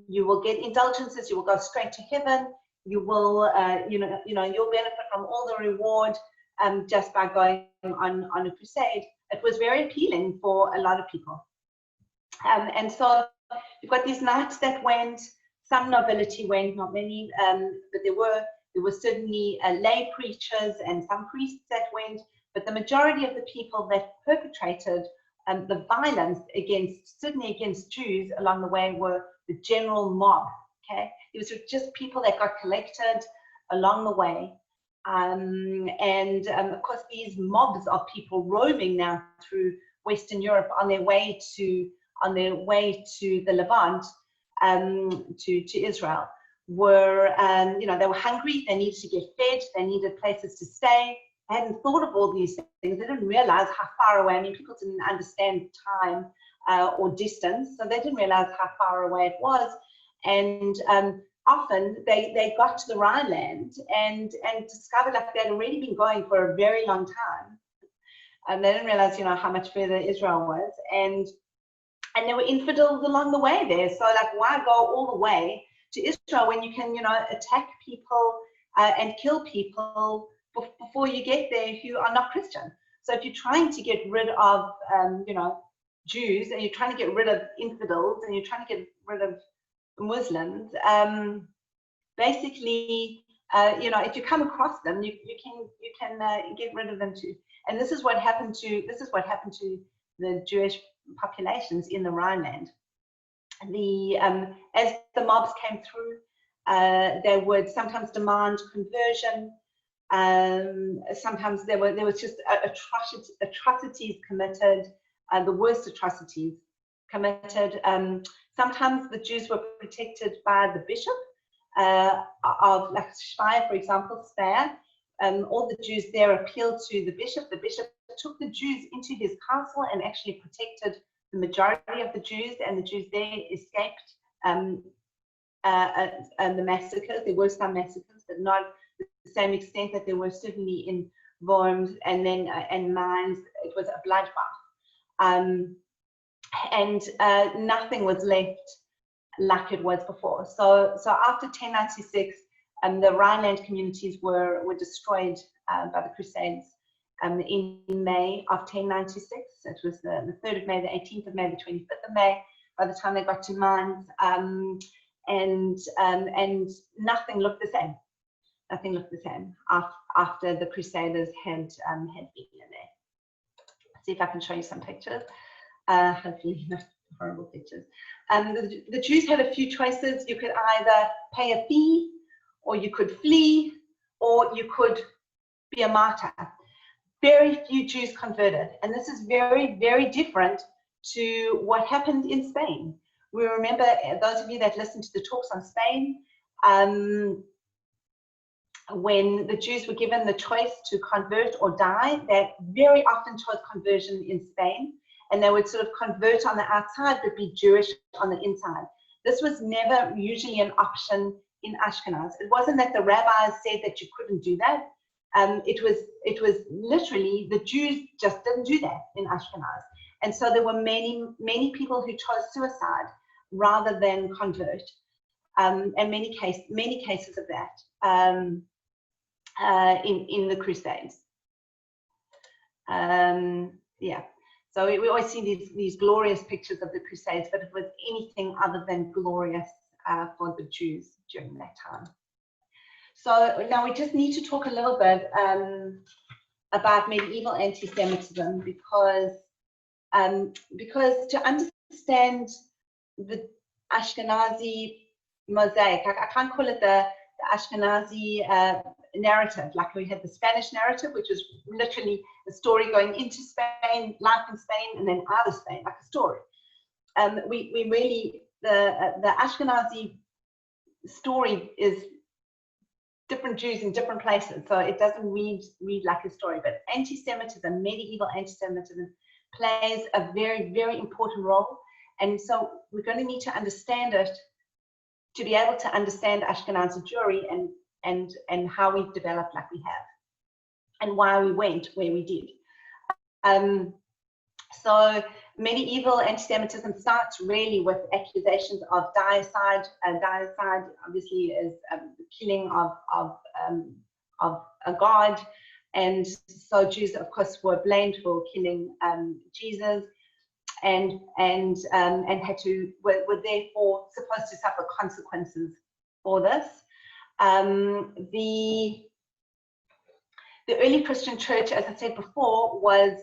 you will get indulgences, you will go straight to heaven, you will you'll benefit from all the reward just by going on a crusade. It was very appealing for a lot of people. And so you've got these knights that went, some nobility went, not many, but there were certainly lay preachers and some priests that went, but the majority of the people that perpetrated the violence certainly against Jews along the way were the general mob. Okay, it was just people that got collected along the way, and of course these mobs of people roaming now through Western Europe on their way to the Levant, to Israel, were they were hungry, they needed to get fed, they needed places to stay. They hadn't thought of all these things. They didn't realize how far away. I mean, people didn't understand time or distance, so they didn't realize how far away it was. And often they got to the Rhineland and discovered that they'd already been going for a very long time. And they didn't realize, you know, how much further Israel was. And there were infidels along the way there. So like, why go all the way to Israel when you can, you know, attack people and kill people before you get there who are not Christian? So if you're trying to get rid of, Jews, and you're trying to get rid of infidels, and you're trying to get rid of Muslims, basically, if you come across them, you can get rid of them too. And this is what happened to the Jewish populations in the Rhineland. As the mobs came through, they would sometimes demand conversion. Sometimes there was just atrocities committed, the worst atrocities committed. Sometimes the Jews were protected by the bishop of, like Speyer, for example, Speyer. All the Jews there appealed to the bishop. The bishop took the Jews into his castle and actually protected the majority of the Jews, and the Jews there escaped the massacres. There were some massacres, but not to the same extent that there were certainly in Worms and mines. It was a bloodbath. And nothing was left like it was before. So after 1096, the Rhineland communities were destroyed by the Crusades in May of 1096. It was the 3rd of May, the 18th of May, the 25th of May, by the time they got to Mainz, and nothing looked the same. Nothing looked the same after the Crusaders had been in there. Let's see if I can show you some pictures. Hopefully not horrible pictures. The Jews had a few choices. You could either pay a fee, or you could flee, or you could be a martyr. Very few Jews converted, and this is very, very different to what happened in Spain. We remember, those of you that listened to the talks on Spain, when the Jews were given the choice to convert or die, they very often chose conversion in Spain, and they would sort of convert on the outside but be Jewish on the inside. This was never usually an option in Ashkenaz. It wasn't that the rabbis said that you couldn't do that. It was literally the Jews just didn't do that in Ashkenaz, and so there were many people who chose suicide rather than convert, and many cases of that. in the Crusades. Yeah, so we always see these glorious pictures of the Crusades, but it was anything other than glorious for the Jews during that time. So now we just need to talk a little bit about medieval anti-Semitism, because to understand the Ashkenazi mosaic, I can't call it the Ashkenazi narrative, like we had the Spanish narrative, which was literally the story going into Spain, life in Spain, and then out of Spain, like a story. We really, the Ashkenazi story is different Jews in different places, so it doesn't read like a story. But anti-Semitism, medieval anti-Semitism, plays a very, very important role, and so we're going to need to understand it to be able to understand Ashkenazi Jewry and how we've developed like we have, and why we went where we did. So medieval anti-Semitism starts really with accusations of deicide. Deicide obviously is the killing of a god, and so Jews, of course, were blamed for killing Jesus, and had to were therefore supposed to suffer consequences for this. The early Christian church, as I said before, was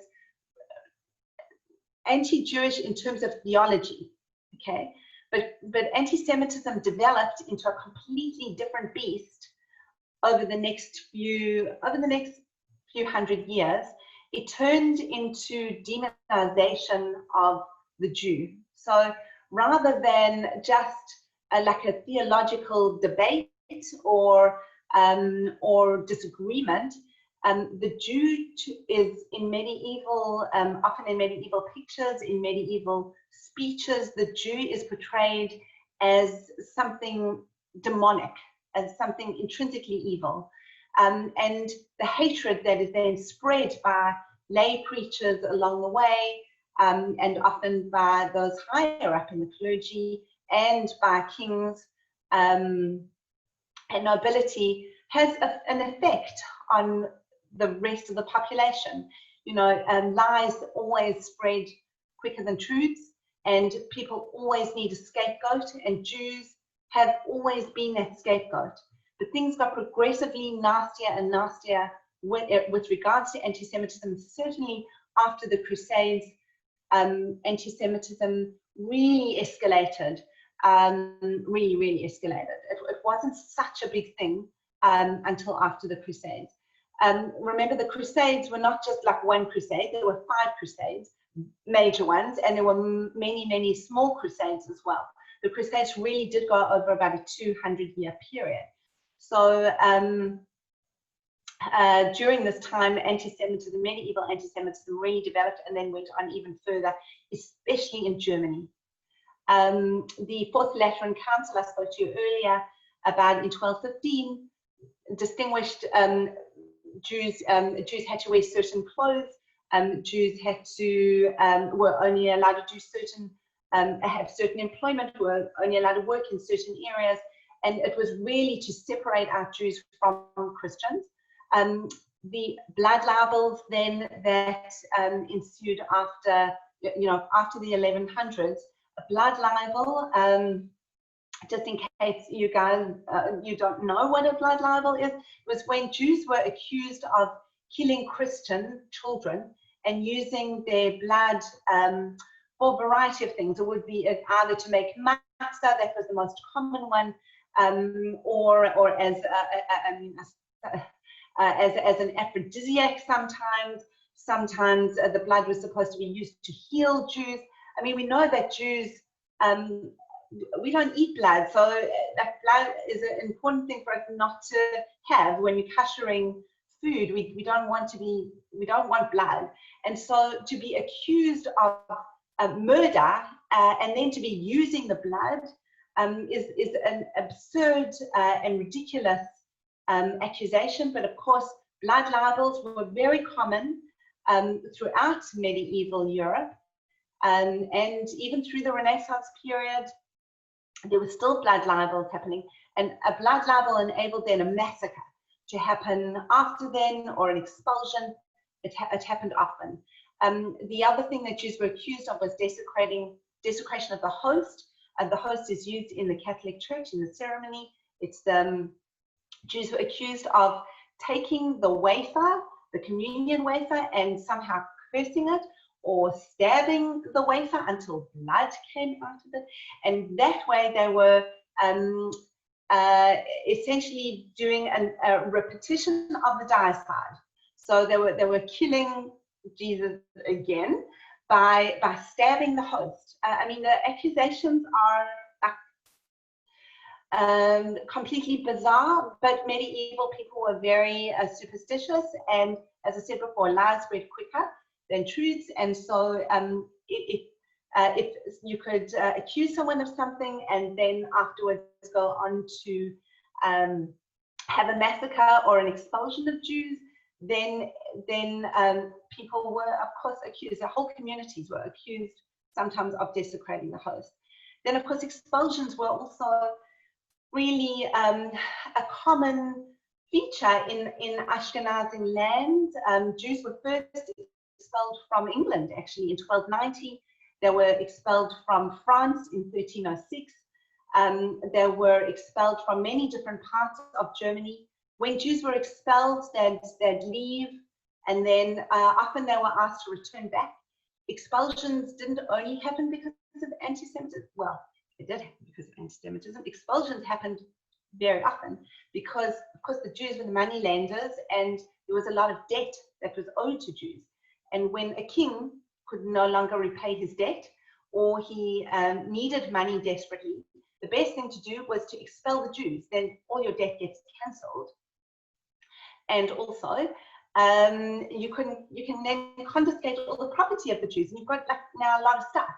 anti-Jewish in terms of theology, okay, but anti-Semitism developed into a completely different beast over the next few hundred years. It turned into demonization of the Jew. So rather than just like a theological debate or disagreement, the Jew is in medieval, often in medieval pictures, in medieval speeches, the Jew is portrayed as something demonic, as something intrinsically evil. And the hatred that is then spread by lay preachers along the way, and often by those higher up in the clergy and by kings and nobility, has an effect on the rest of the population. You know, lies always spread quicker than truths, and people always need a scapegoat, and Jews have always been that scapegoat. But things got progressively nastier and nastier with regards to anti-Semitism. Certainly after the Crusades, anti-Semitism really escalated, really escalated. It wasn't such a big thing until after the Crusades. Remember, the Crusades were not just like one crusade, there were 5 crusades, major ones, and there were many small crusades as well. The Crusades really did go over about a 200-year period. So during this time, anti-Semitism, medieval anti-Semitism really developed and then went on even further, especially in Germany. The Fourth Lateran Council I spoke to you earlier about in 1215 distinguished Jews had to wear certain clothes. Jews had to were only allowed to do certain have certain employment, were only allowed to work in certain areas, and it was really to separate out Jews from Christians. The blood libels then that ensued after, after the 1100s, a blood libel. Just in case you guys you don't know what a blood libel is, was when Jews were accused of killing Christian children and using their blood for a variety of things. It would be either to make matzah, that was the most common one, or as an aphrodisiac sometimes. Sometimes the blood was supposed to be used to heal Jews. I mean, we know that Jews, we don't eat blood, so that blood is an important thing for us not to have when you're kashering food. We don't want blood, and so to be accused of murder and then to be using the blood is an absurd and ridiculous accusation. But of course, blood libels were very common throughout medieval Europe, and even through the Renaissance period, there were still blood libels happening, and a blood libel enabled then a massacre. to happen after then, or an expulsion. It happened often. The other thing that Jews were accused of was desecration of the host. The host is used in the Catholic Church in the ceremony. It's Jews were accused of taking the wafer, the communion wafer, and somehow cursing it, or stabbing the wafer until blood came out of it. And that way they were essentially doing a repetition of the deicide. So they were killing Jesus again by stabbing the host. I mean, the accusations are completely bizarre, but medieval people were very superstitious, and as I said before, lies spread quicker than truths. And so if you could accuse someone of something and then afterwards go on to have a massacre or an expulsion of Jews, then people were, of course, accused. The whole communities were accused sometimes of desecrating the host. Then, of course, expulsions were also really a common feature in Ashkenazi lands. Jews were first expelled from England, actually, in 1290. They were expelled from France in 1306. They were expelled from many different parts of Germany. When Jews were expelled, they'd leave, and then often they were asked to return back. Expulsions didn't only happen because of anti-Semitism. Well, it did happen because of anti-Semitism. Expulsions happened very often because, of course, the Jews were the money lenders, and there was a lot of debt that was owed to Jews. And when a king could no longer repay his debt, or he needed money desperately, the best thing to do was to expel the Jews. Then all your debt gets cancelled. And also, you can then confiscate all the property of the Jews, and you've got now a lot of stuff.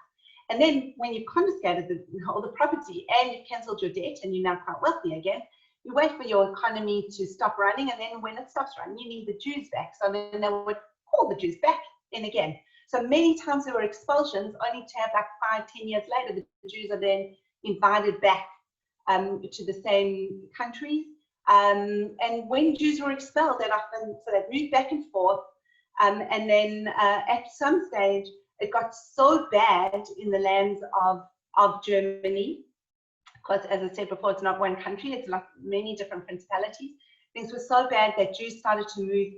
And then when you've confiscated all the property and you've cancelled your debt and you're now quite wealthy again, you wait for your economy to stop running, and then when it stops running, you need the Jews back. So then they would call the Jews back in again. So many times there were expulsions, only to have 5-10 years later, the Jews are then invited back to the same countries. And when Jews were expelled, they'd often, so they'd move back and forth. And then at some stage, it got so bad in the lands of Germany, because as I said before, it's not one country, it's like many different principalities. Things were so bad that Jews started to move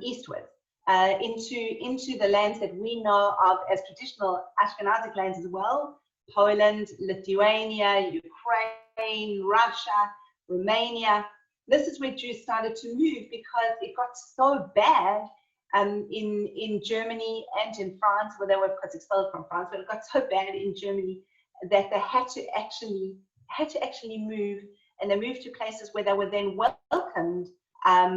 eastwards, into the lands that we know of as traditional Ashkenazic lands as well: Poland, Lithuania, Ukraine, Russia, Romania. This is where Jews started to move because it got so bad in Germany and in France, where they were, of course, expelled from France, but it got so bad in Germany that they had to actually move, and they moved to places where they were then welcomed at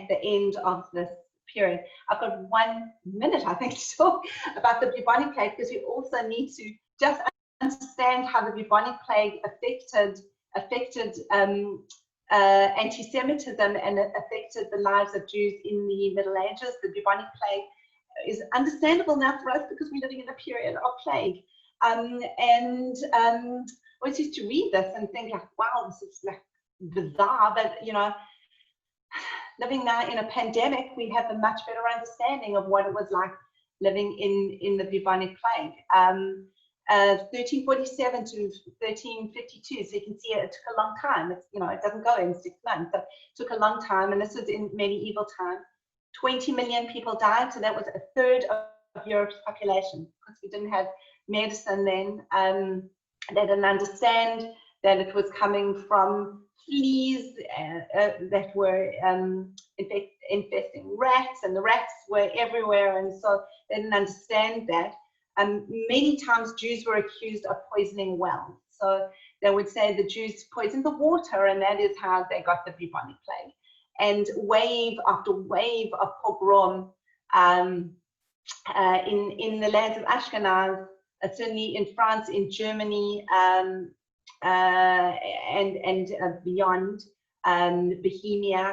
the end of this period. I've got 1 minute, I think, to talk about the bubonic plague, because we also need to just understand how the bubonic plague affected anti-Semitism and it affected the lives of Jews in the Middle Ages. The bubonic plague is understandable now for us because we're living in a period of plague. I always used to read this and think wow, this is bizarre, but living now in a pandemic, we have a much better understanding of what it was like living in the bubonic plague. 1347 to 1352, so you can see it took a long time. It's, it doesn't go in 6 months, so it took a long time, and this was in medieval time. 20 million people died, so that was 1/3 of Europe's population, because we didn't have medicine then. They didn't understand that it was coming from fleas that were infesting rats, and the rats were everywhere, and so they didn't understand that. Many times Jews were accused of poisoning wells. So they would say the Jews poisoned the water, and that is how they got the bubonic plague. And wave after wave of pogrom in the lands of Ashkenaz, certainly in France, in Germany, and beyond, Bohemia,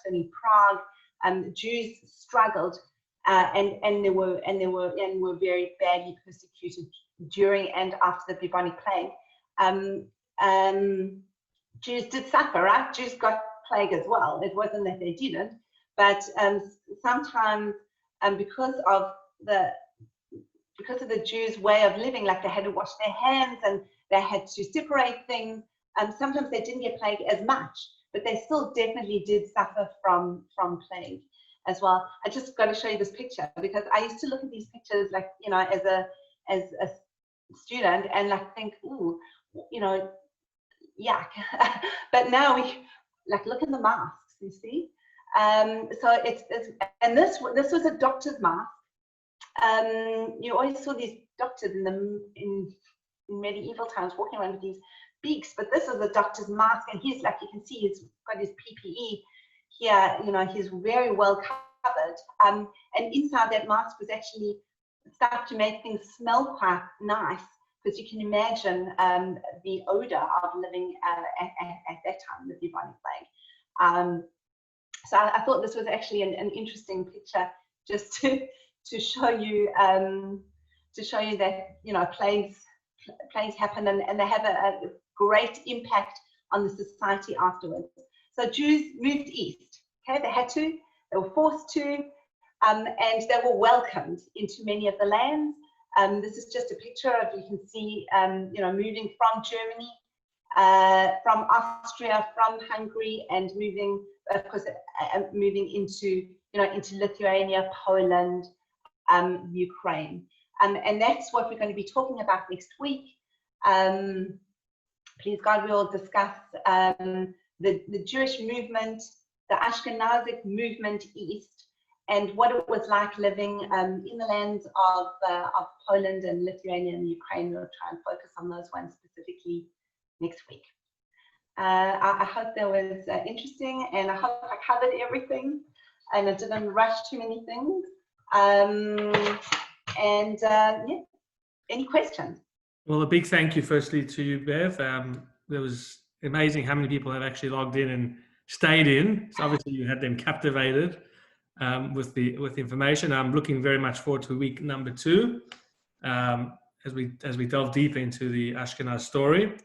certainly Prague, Jews struggled. And were very badly persecuted during and after the bubonic plague. Jews did suffer, right? Jews got plague as well. It wasn't that they didn't, but sometimes because of the Jews' way of living, like they had to wash their hands and they had to separate things, sometimes they didn't get plague as much, but they still definitely did suffer from plague as well. I just got to show you this picture because I used to look at these pictures, like, you know, as a student, and like think, ooh, you know, yuck. But now we like look at the masks, you see. So it's and this was a doctor's mask. You always saw these doctors in medieval times walking around with these beaks, but this is a doctor's mask, and he's, like, you can see he's got his PPE here. You know, he's very well covered. And inside that mask was actually stuff to make things smell quite nice, because you can imagine the odor of living at that time, the bubonic plague. So I thought this was actually an interesting picture, just to show you that, you know, plagues happen, and they have a great impact on the society afterwards. So Jews moved east. Okay, they had to, they were forced to, and they were welcomed into many of the lands. This is just a picture of, you can see, you know, moving from Germany, from Austria, from Hungary, and moving, of course, moving into, you know, into Lithuania, Poland, Ukraine. And that's what we're going to be talking about next week. Please God, we will discuss the Jewish movement, the Ashkenazic movement east, and what it was like living in the lands of Poland and Lithuania and Ukraine. We'll try and focus on those ones specifically next week. I hope that was interesting, and I hope I covered everything and I didn't rush too many things. Yeah, any questions? Well, a big thank you firstly to you, Bev. It was amazing how many people have actually logged in and stayed in. So obviously you had them captivated with the information. I'm looking very much forward to week number 2 as we delve deeper into the Ashkenaz story.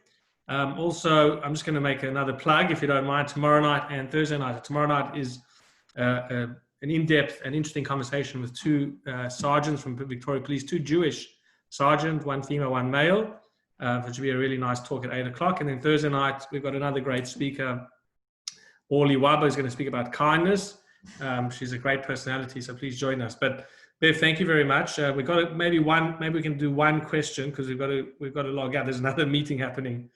Also, I'm just going to make another plug, if you don't mind. Tomorrow night and Thursday night. Tomorrow night is an in-depth and interesting conversation with 2 sergeants from Victoria Police, 2 Jewish sergeants, 1 female, 1 male, which will be a really nice talk at 8 o'clock. And then Thursday night, we've got another great speaker. Orly Waba is going to speak about kindness. She's a great personality, so please join us. But Bev, thank you very much. We've got maybe we can do one question, because we've got to log out. There's another meeting happening.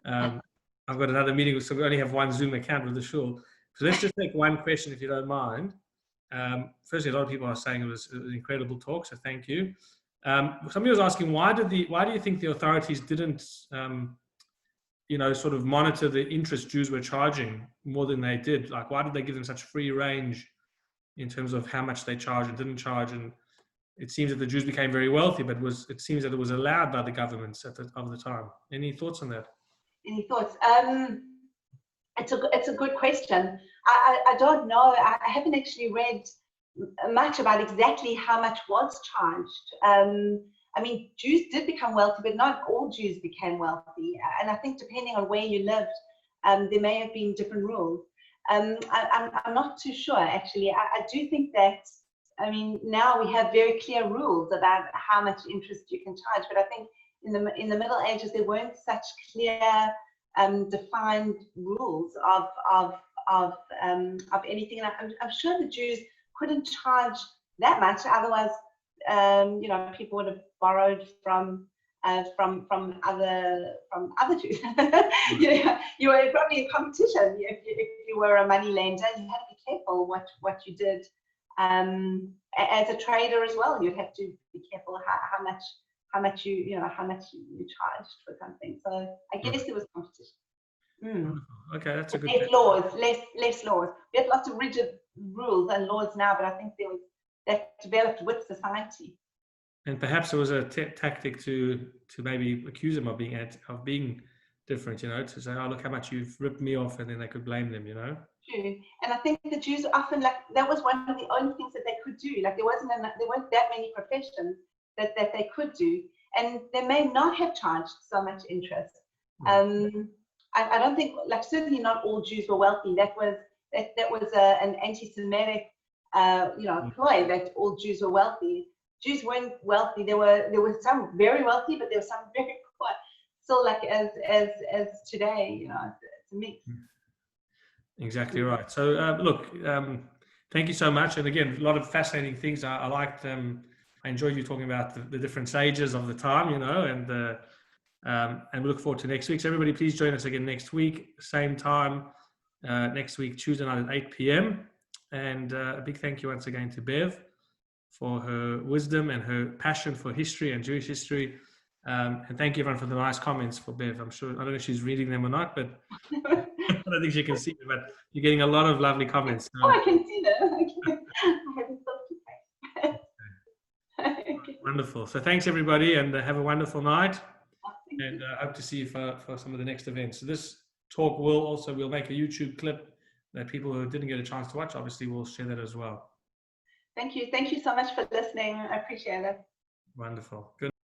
I've got another meeting, so we only have 1 Zoom account with the shul. So let's just take one question, if you don't mind. Firstly, a lot of people are saying it was an incredible talk, so thank you. Somebody was asking, why do you think the authorities didn't, you know, sort of monitor the interest Jews were charging more than they did? Like, why did they give them such free range in terms of how much they charge and didn't charge? And it seems that the Jews became very wealthy, but it seems that it was allowed by the governments of the time. Any thoughts on that? Any thoughts? It's a good question. I don't know. I haven't actually read much about exactly how much was charged. I mean, Jews did become wealthy, but not all Jews became wealthy. And I think depending on where you lived, there may have been different rules. I'm not too sure, actually. I do think that, I mean, now we have very clear rules about how much interest you can charge. But I think in the Middle Ages, there weren't such clear, defined rules of anything. And I'm sure the Jews couldn't charge that much, otherwise, you know, people would have borrowed from other Jews. You were probably in competition. If you were a money lender, you had to be careful what you did. As a trader as well, you'd have to be careful how much you charged for something. So I guess there was competition. Okay, that's a good. Less laws. We have lots of rigid rules and laws now, but I think that developed with society. And perhaps it was a tactic to maybe accuse them of being different, you know, to say, oh, look how much you've ripped me off, and then they could blame them, you know. True. And I think the Jews often, like, that was one of the only things that they could do. Like, there weren't that many professions that they could do, and they may not have charged so much interest. I don't think, like, certainly not all Jews were wealthy. That was an anti-Semitic ploy that all Jews were wealthy. Jews weren't wealthy. There were some very wealthy, but there were some very poor. Still, like as today, it's a mix. Exactly right. So look, thank you so much. And again, a lot of fascinating things. I liked. I enjoyed you talking about the different stages of the time, and we look forward to next week. So everybody, please join us again next week, same time next week, Tuesday night at 8 p.m. And a big thank you once again to Bev for her wisdom and her passion for history and Jewish history. And thank you everyone for the nice comments for Bev. I'm sure, I don't know if she's reading them or not, but I don't think she can see them, but you're getting a lot of lovely comments. Oh, I can see them. I haven't thought to say. Wonderful. So thanks everybody, and have a wonderful night. And I hope to see you for some of the next events. So this talk we'll make a YouTube clip that people who didn't get a chance to watch, obviously we'll share that as well. Thank you. Thank you so much for listening. I appreciate it. Wonderful. Good.